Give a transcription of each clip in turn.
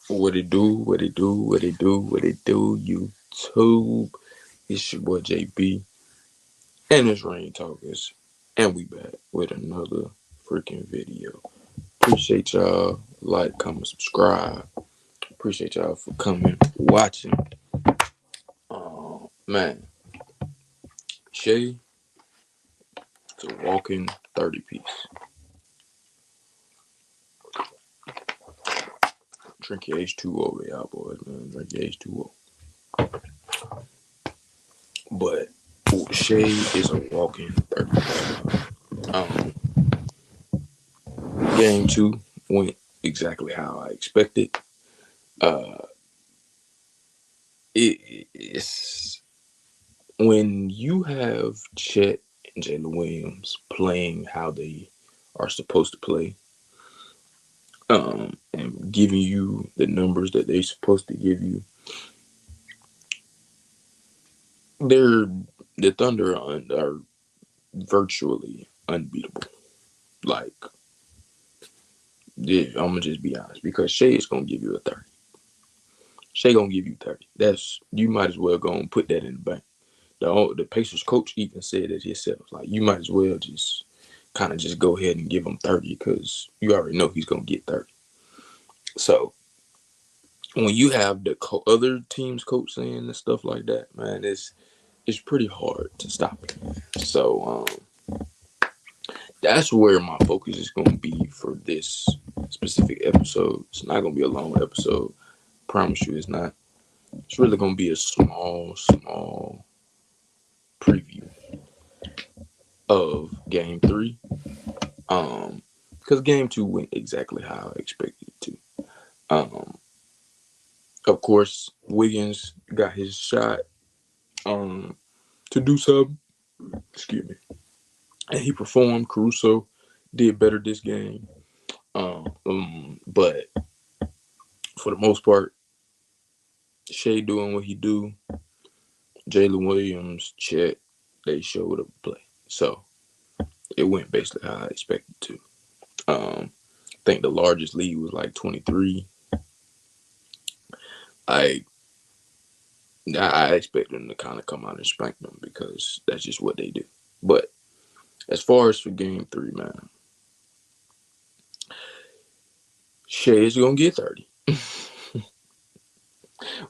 What it do, what it do, what it do, what it do, YouTube. It's your boy JB and it's Rain Talkers. And we back with another freaking video. Appreciate y'all. Like, comment, subscribe. Appreciate y'all for coming, watching. Man, Shai is a walking 30 piece. Drink your H2O, y'all boys, man. Drink your H2O. But Shai is a walking 30 piece. Um, Game two went exactly how I expected. Uh, it's when you have Chet and Jalen Williams playing how they are supposed to play, and giving you the numbers that they're supposed to give you. They're the Thunder are virtually unbeatable. Like, yeah, I'm gonna just be honest because Shai is gonna give you a 30. Shai gonna give you 30. That's you might as well go and put that in the bank. The Pacers coach even said it himself. Like, you might as well just kind of just go ahead and give him 30 because you already know he's going to get 30. So when you have the other team's coach saying and stuff like that, man, it's pretty hard to stop it. So that's where my focus is going to be for this specific episode. It's not going to be a long episode. Promise you it's not. It's really going to be a small preview of game three. Because game two went exactly how I expected it to. Um, of course, Wiggins got his shot to do something. Excuse me, and he performed. Caruso did better this game. But for the most part, Shai doing what he do. Jalen Williams, Chet, they showed up to play. So it went basically how I expected to. I think the largest lead was like 23. I I expect them to kind of come out and spank them because that's just what they do. But as far as for game three, man, Shai is gonna get 30.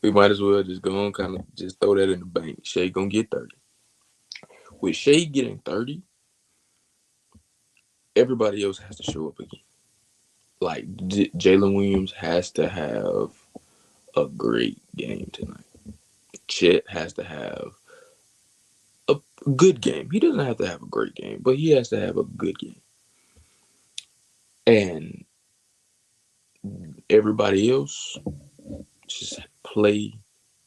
We might as well just go on kind of just throw that in the bank. Shai gonna get 30. With Shai getting 30, everybody else has to show up again. Like Jalen Williams has to have a great game tonight. Chet has to have a good game. He doesn't have to have a great game, but he has to have a good game. And everybody else just play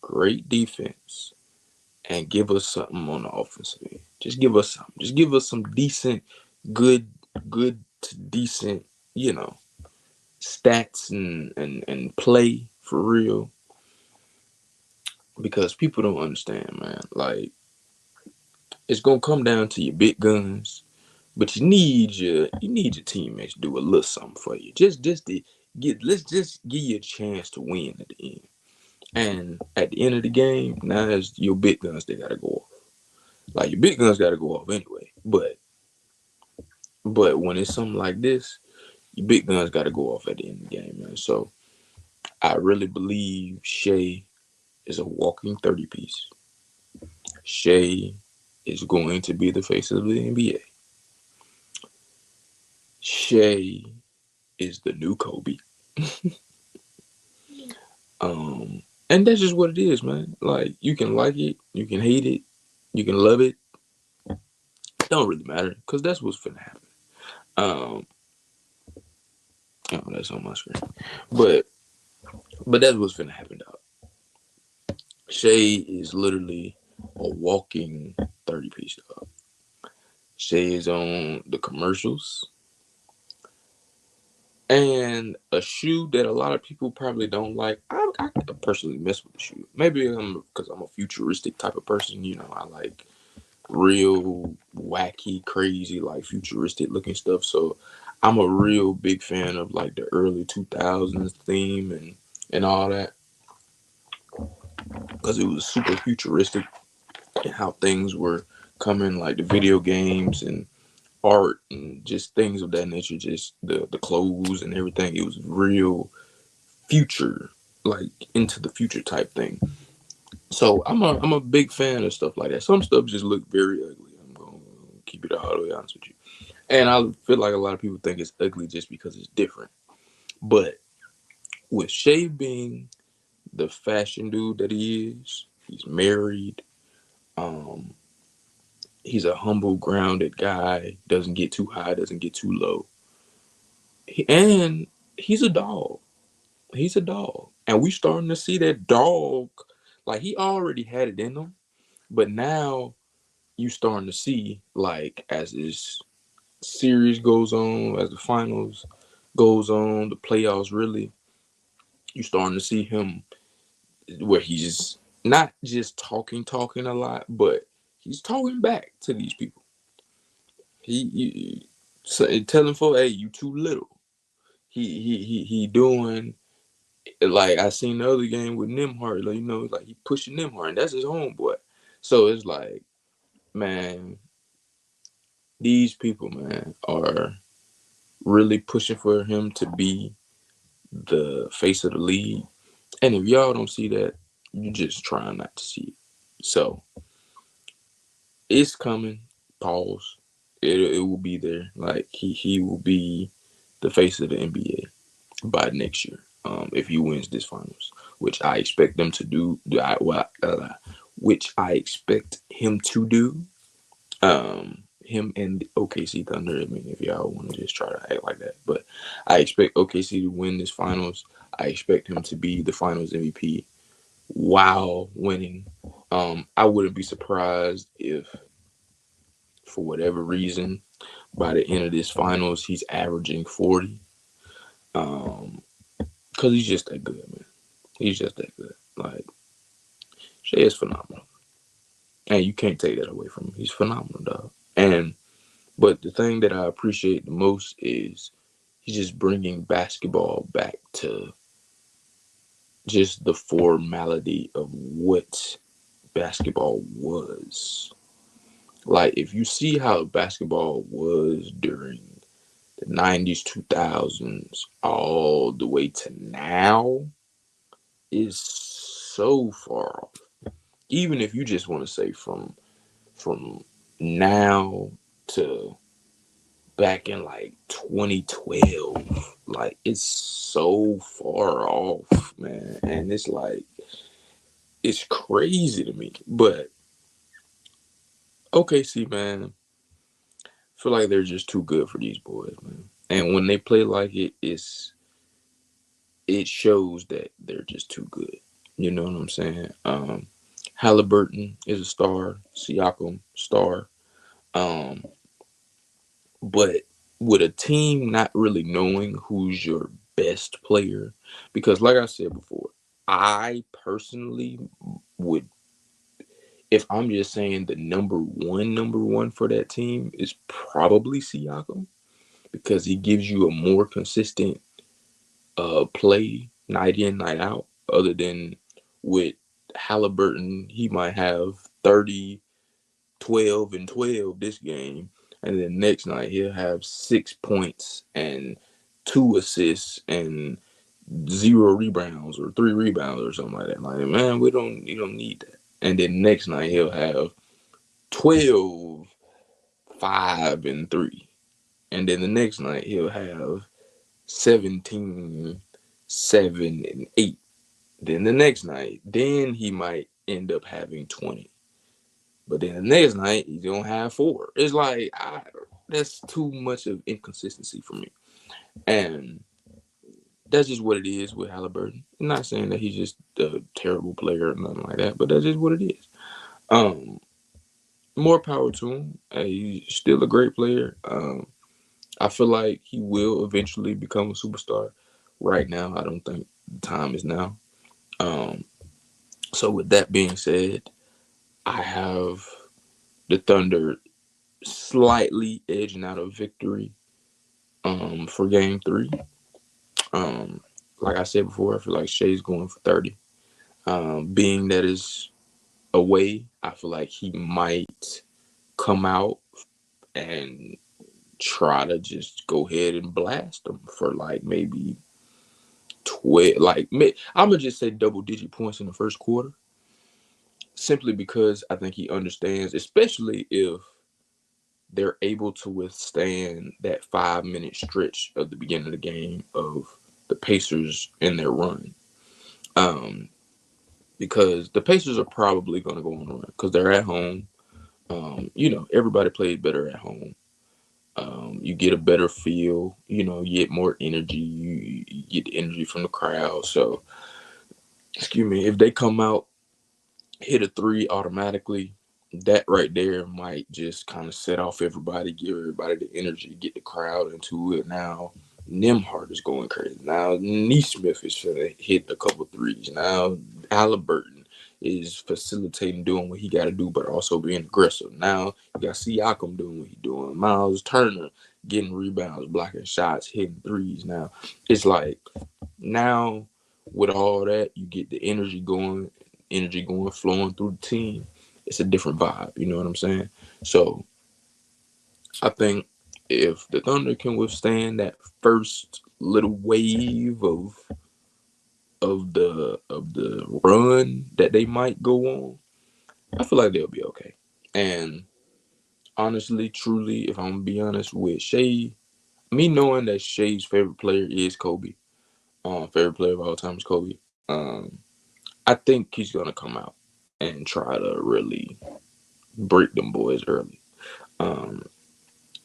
great defense and give us something on the offensive end. Just give us something. Just give us some decent, good to decent, stats and play for real. Because people don't understand, man. Like, it's gonna come down to your big guns, but you need your teammates to do a little something for you. Just to let's just give you a chance to win at the end. And at the end of the game, now it's your big guns they gotta go off. Like, your big guns gotta go off anyway. But when it's something like this, your big guns gotta go off at the end of the game, man. So I really believe Shai is a walking 30 piece. Shai is going to be the face of the NBA. Shai is the new Kobe. And that's just what it is, man. Like, you can like it, you can hate it, you can love it. It don't really matter because that's what's finna happen. Um, oh, that's on my screen. But that's what's finna happen, dog. Shai is literally a walking 30 piece, dog. Shai is on the commercials. And a shoe that a lot of people probably don't like. I personally mess with the shoe. Maybe because I'm a futuristic type of person. I like real wacky, crazy, like futuristic looking stuff. So I'm a real big fan of like the early 2000s theme and and all that, because it was super futuristic and how things were coming, like the video games and art and just things of that nature, just the clothes and everything. It was real future, like into the future type thing. So I'm a big fan of stuff like that. Some stuff just look very ugly. I'm gonna keep it all the way honest with you. And I feel like a lot of people think it's ugly just because it's different. But with Shay being the fashion dude that he is, he's married. Um, he's a humble, grounded guy. Doesn't get too high, doesn't get too low. And he's a dog. He's a dog. And we starting to see that dog. Like he already had it in him, but now you starting to see, like, as this series goes on, as the finals goes on, the playoffs really, you starting to see him where he's not just talking a lot, but he's talking back to these people. He telling folks, hey, you too little. He doing, like I seen the other game with Nimhart, like, like he pushing Nimhart, and that's his homeboy. So it's like, man, these people, man, are really pushing for him to be the face of the league. And if y'all don't see that, you just trying not to see it. So it's coming. Pause. It will be there. Like he will be the face of the NBA by next year. If he wins this finals, which I expect them to do. Which I expect him to do. Him and OKC Thunder. I mean, if y'all want to just try to act like that, but I expect OKC to win this finals. I expect him to be the finals MVP while winning. I wouldn't be surprised if, for whatever reason, by the end of this finals, he's averaging 40. Because he's just that good, man. He's just that good. Like, Shai is phenomenal. And you can't take that away from him. He's phenomenal, dog. But the thing that I appreciate the most is he's just bringing basketball back to just the formality of what basketball was. Like, if you see how basketball was during the 90s, 2000s, all the way to now, is so far off. Even if you just want to say from now to back in like 2012, like it's so far off, man. And it's like, it's crazy to me. But OKC, man, I feel like they're just too good for these boys, man. And when they play like it shows that they're just too good. You know what I'm saying? Halliburton is a star. Siakam, star. Um, but with a team not really knowing who's your best player, because like I said before, I personally would, if I'm just saying the number one for that team is probably Siakam, because he gives you a more consistent play night in, night out. Other than with Halliburton, he might have 30, 12, and 12 this game. And then next night, he'll have 6 points and 2 assists and 0 rebounds or 3 rebounds or something like that. Like, man, you don't need that. And then next night, he'll have 12, 5, and 3. And then the next night, he'll have 17, 7, and 8. Then the next night, then he might end up having 20. But then the next night, he's going to have 4. It's like, that's too much of inconsistency for me. And that's just what it is with Halliburton. I'm not saying that he's just a terrible player or nothing like that, but that's just what it is. Um, More power to him. He's still a great player. I feel like he will eventually become a superstar. Right now, I don't think the time is now. Um, so with that being said, I have the Thunder slightly edging out of victory for game 3. Um, like I said before, I feel like Shai's going for 30. Being that is away, I feel like he might come out and try to just go ahead and blast them for like maybe 12. I'm gonna just say double digit points in the first quarter, simply because I think he understands, especially if they're able to withstand that 5 minute stretch of the beginning of the game of the Pacers in their run. Um, because the Pacers are probably going to go on a run because they're at home. Everybody plays better at home. You get a better feel. You get more energy. You get the energy from the crowd. So, excuse me, if they come out, hit a three automatically, that right there might just kind of set off everybody, give everybody the energy, get the crowd into it. Now, Nimhart is going crazy. Now, Neesmith is finna hit a couple threes. Now, Halliburton is facilitating, doing what he got to do, but also being aggressive. Now, you got Siakam doing what he's doing. Miles Turner getting rebounds, blocking shots, hitting threes. Now, it's like, now with all that, you get the energy going, flowing through the team. It's a different vibe. You know what I'm saying? So I think if the Thunder can withstand that first little wave of the run that they might go on, I feel like they'll be okay. And honestly, truly, if I'm gonna be honest with Shai, me knowing that Shai's favorite player is Kobe, favorite player of all time is Kobe. I think he's gonna come out and try to really break them boys early. Um,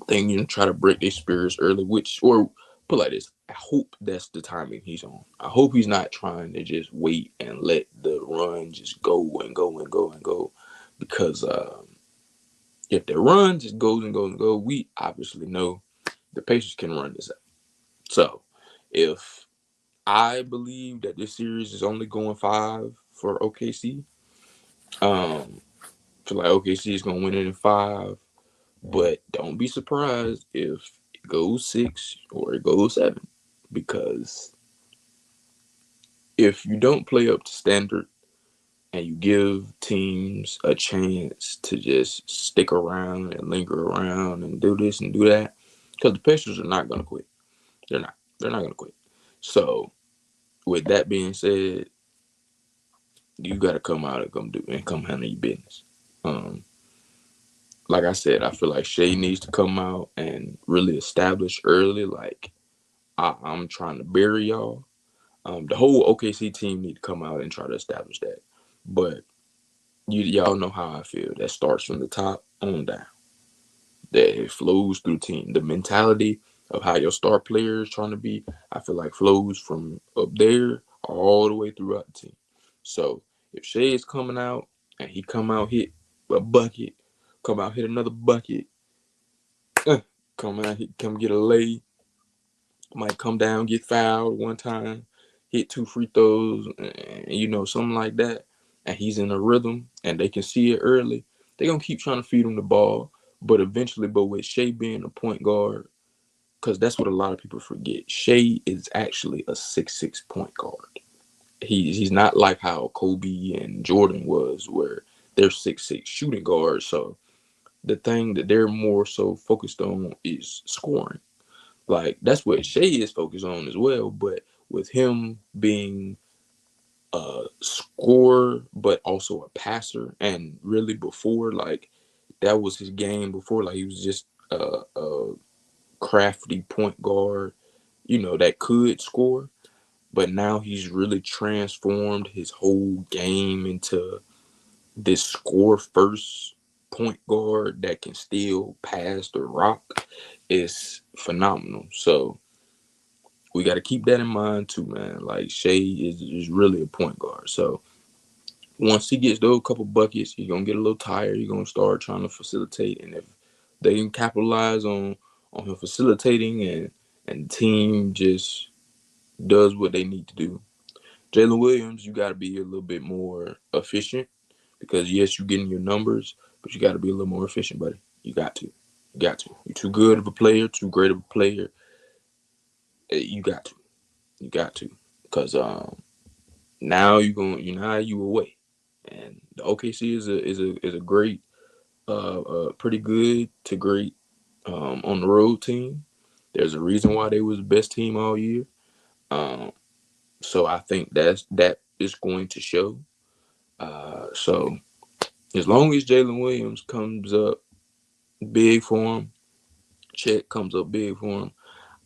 thing try to break their spirits early, or put like this, I hope that's the timing he's on. I hope he's not trying to just wait and let the run just go and go and go and go, because if the run just goes and goes and goes, we obviously know the Pacers can run this out. So if I believe that this series is only going 5 for OKC, I feel like OKC is gonna win it in 5. But don't be surprised if it goes 6 or it goes 7, because if you don't play up to standard and you give teams a chance to just stick around and linger around and do this and do that, because the Pacers are not going to quit. They're not. They're not going to quit. So, with that being said, you got to come out and come handle your business. Um, like I said, I feel like Shai needs to come out and really establish early, like, I'm trying to bury y'all. The whole OKC team need to come out and try to establish that. But y'all know how I feel. That starts from the top on down. That it flows through the team. The mentality of how your star player is trying to be, I feel like flows from up there all the way throughout the team. So if Shai is coming out and he come out hit a bucket, come out hit another bucket, come out hit, come get a lay, might come down, get fouled one time, hit 2 free throws, and something like that, and he's in a rhythm, and they can see it early. They're gonna keep trying to feed him the ball, but eventually, with Shai being a point guard, because that's what a lot of people forget. Shai is actually a 6'6" point guard. He's not like how Kobe and Jordan was, where they're 6'6" shooting guards. So the thing that they're more so focused on is scoring. Like, that's what Shai is focused on as well. But with him being a scorer, but also a passer, and really before, like, that was his game before. Like, he was just a crafty point guard, that could score. But now he's really transformed his whole game into this score first point guard that can still pass the rock. Is phenomenal. So we got to keep that in mind too, man. Like, Shai is really a point guard. So once he gets those couple buckets, he's gonna get a little tired. He's gonna start trying to facilitate, and if they can capitalize on him facilitating, and the team just does what they need to do. Jalen Williams, you got to be a little bit more efficient, because yes, you're getting your numbers, but you got to be a little more efficient, buddy. You got to. You got to. You're too good of a player, too great of a player. You got to. You got to. Cause now you away, and the OKC is a great, pretty good to great, on the road team. There's a reason why they was the best team all year. Um, so I think that is going to show. So as long as Jalen Williams comes up big for him, Chet comes up big for him,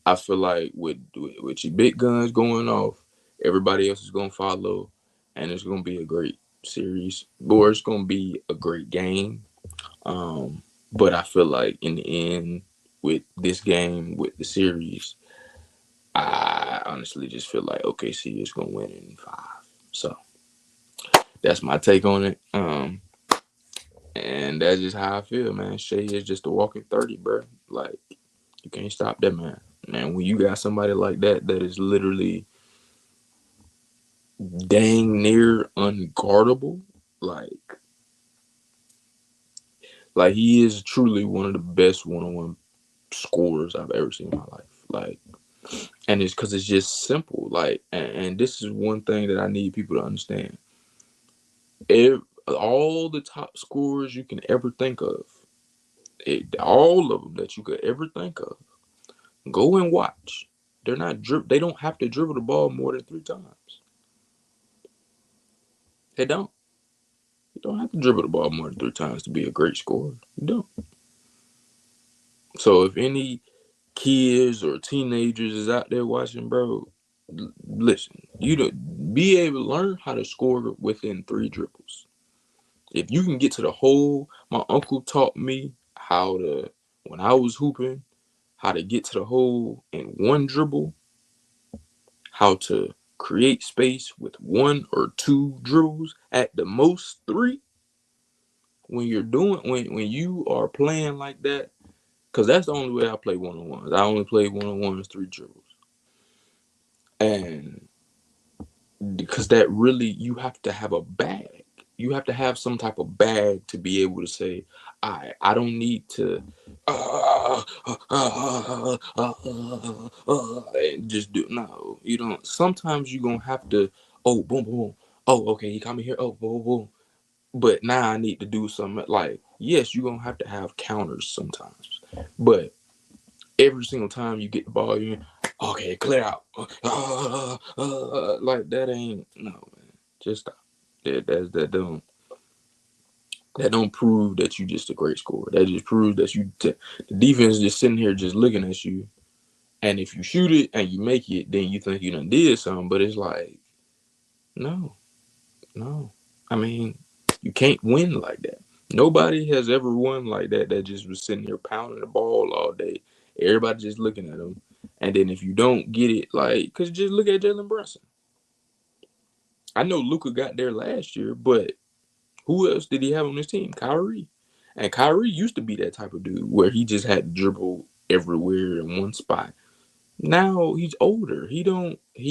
I feel like with your big guns going off, everybody else is gonna follow, and it's gonna be a great series. Or it's gonna be a great game. But I feel like in the end, with this game, with the series, I honestly just feel like OKC is gonna win in 5. So that's my take on it. And that's just how I feel, man. Shai is just a walking 30, bro. Like, you can't stop that man. Man, when you got somebody like that is literally dang near unguardable, like he is truly one of the best one-on-one scorers I've ever seen in my life. Like, and it's because it's just simple. Like, and this is one thing that I need people to understand. All the top scorers you can ever think of, all of them that you could ever think of, go and watch. They don't have to dribble the ball more than 3 times. They don't. You don't have to dribble the ball more than 3 times to be a great scorer. You don't. So if any kids or teenagers is out there watching, bro, listen. Be able to learn how to score within 3 dribbles. If you can get to the hole, my uncle taught me how to, when I was hooping, how to get to the hole in 1 dribble, how to create space with 1 or 2 dribbles, at the most 3. When you are playing like that, because that's the only way I play one-on-ones. I only play one-on-ones 3 dribbles. And because that really, you have to have a bag. You have to have some type of bag to be able to say, I don't need to and just do. No, you don't. Sometimes you're gonna have to, oh, boom, boom. Oh, okay, he coming here. Oh, boom, boom. But now I need to do something. Like, yes, you're gonna have to have counters sometimes. But every single time you get the ball, you okay, clear out. Like, that ain't, no, man. Just stop. That don't prove that you just a great scorer. That just proves that the defense is just sitting here just looking at you. And if you shoot it and you make it, then you think you done did something. But it's like, no, no. I mean, you can't win like that. Nobody has ever won like that. That just was sitting here pounding the ball all day. Everybody just looking at them. And then if you don't get it, like, because just look at Jalen Brunson. I know Luka got there last year, but who else did he have on his team? Kyrie. And Kyrie used to be that type of dude where he just had to dribble everywhere in one spot. Now he's older. He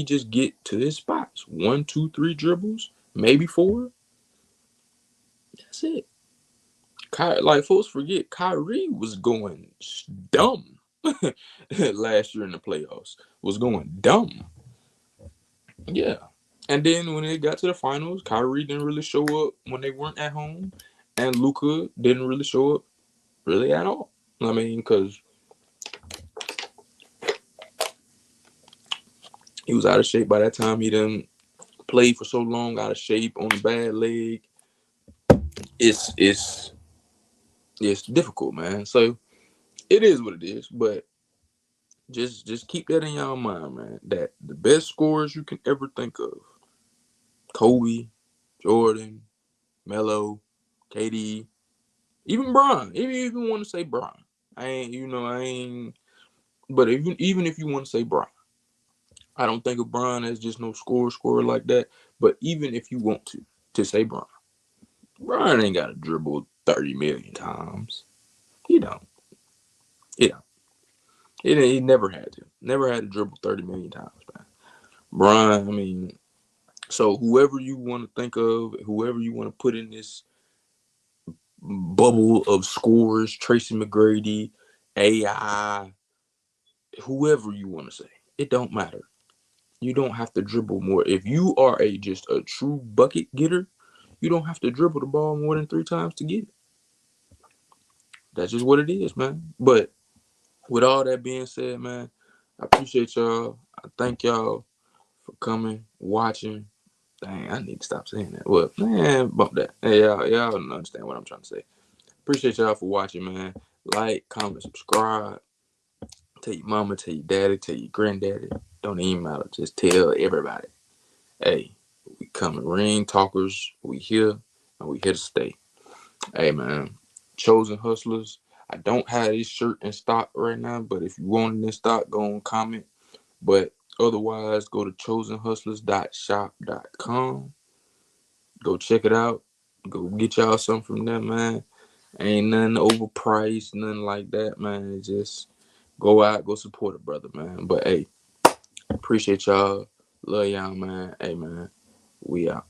just get to his spots. 1, 2, 3 dribbles, maybe 4. That's it. Like, folks forget, Kyrie was going dumb last year in the playoffs. Was going dumb. Yeah. And then when it got to the finals, Kyrie didn't really show up when they weren't at home, and Luka didn't really show up really at all. I mean, because he was out of shape by that time. He didn't play for so long, out of shape on a bad leg. It's difficult, man. So it is what it is. But just keep that in your mind, man. That the best scorers you can ever think of: Kobe, Jordan, Melo, KD, even Bron. Even want to say Bron. I ain't. But even if you want to say Bron, I don't think of Bron as just no scorer like that. But even if you want to say Bron, Bron ain't got to dribble 30 million times. He don't. He don't. He never had to. Never had to dribble 30 million times, man. Bron, I mean, so whoever you want to think of, whoever you want to put in this bubble of scores, Tracy McGrady, AI, whoever you want to say, it don't matter. You don't have to dribble more. If you are just a true bucket getter, you don't have to dribble the ball more than 3 times to get it. That's just what it is, man. But with all that being said, man, I appreciate y'all. I thank y'all for coming, watching. Dang, I need to stop saying that. Well, man, bump that. Hey, y'all don't understand what I'm trying to say. Appreciate y'all for watching, man. Like, comment, subscribe. Tell your mama, tell your daddy, tell your granddaddy. Don't even matter. Just tell everybody. Hey, we coming. Ring talkers. We here, and we here to stay. Hey, man. Chosen Hustlers. I don't have this shirt in stock right now, but if you want it in stock, go and comment. But otherwise, go to chosenhustlers.shop.com. Go check it out. Go get y'all something from them, man. Ain't nothing overpriced, nothing like that, man. Just go out, go support a brother, man. But hey, appreciate y'all. Love y'all, man. Hey, man. We out.